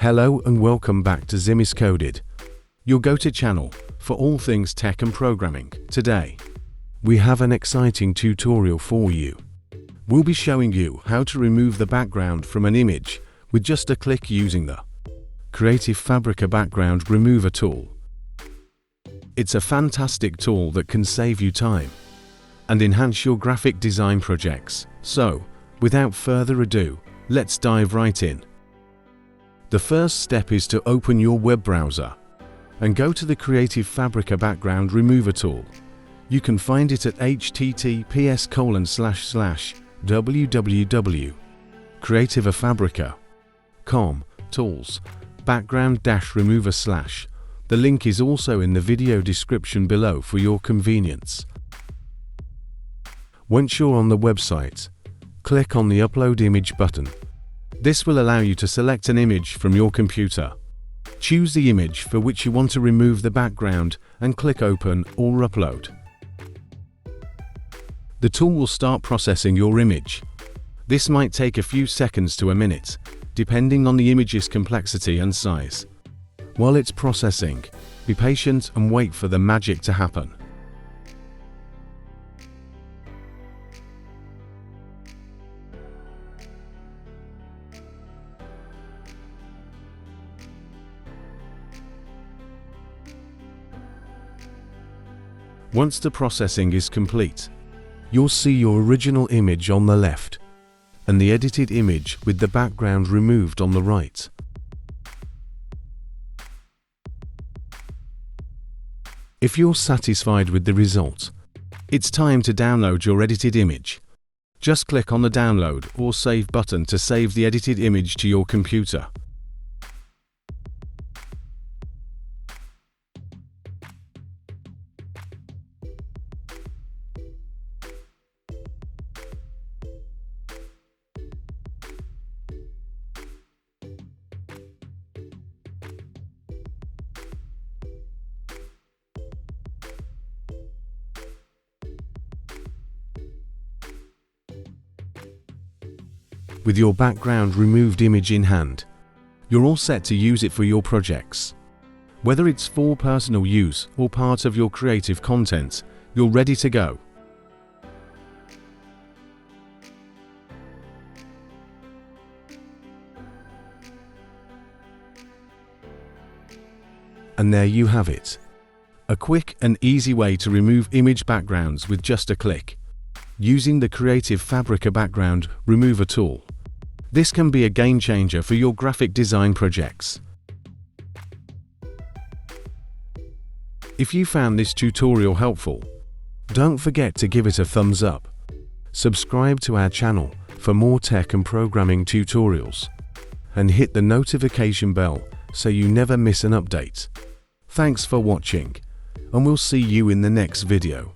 Hello and welcome back to Zimist Coded, your go-to channel for all things tech and programming. Today, we have an exciting tutorial for you. We'll be showing you how to remove the background from an image with just a click using the Creative Fabrica Background Remover tool. It's a fantastic tool that can save you time and enhance your graphic design projects. So, without further ado, let's dive right in. The first step is to open your web browser and go to the Creative Fabrica Background Remover tool. You can find it at https://www.creativefabrica.com tools background-remover/. The link is also in the video description below for your convenience. Once you're on the website, click on the Upload Image button. This will allow you to select an image from your computer. Choose the image for which you want to remove the background and click Open or Upload. The tool will start processing your image. This might take a few seconds to a minute, depending on the image's complexity and size. While it's processing, be patient and wait for the magic to happen. Once the processing is complete, you'll see your original image on the left and the edited image with the background removed on the right. If you're satisfied with the result, it's time to download your edited image. Just click on the Download or Save button to save the edited image to your computer. With your background removed image in hand, you're all set to use it for your projects. Whether it's for personal use or part of your creative content, you're ready to go. And there you have it. A quick and easy way to remove image backgrounds with just a click, using the Creative Fabrica Background Remover tool. This can be a game changer for your graphic design projects. If you found this tutorial helpful, don't forget to give it a thumbs up. Subscribe to our channel for more tech and programming tutorials, and hit the notification bell so you never miss an update. Thanks for watching, and we'll see you in the next video.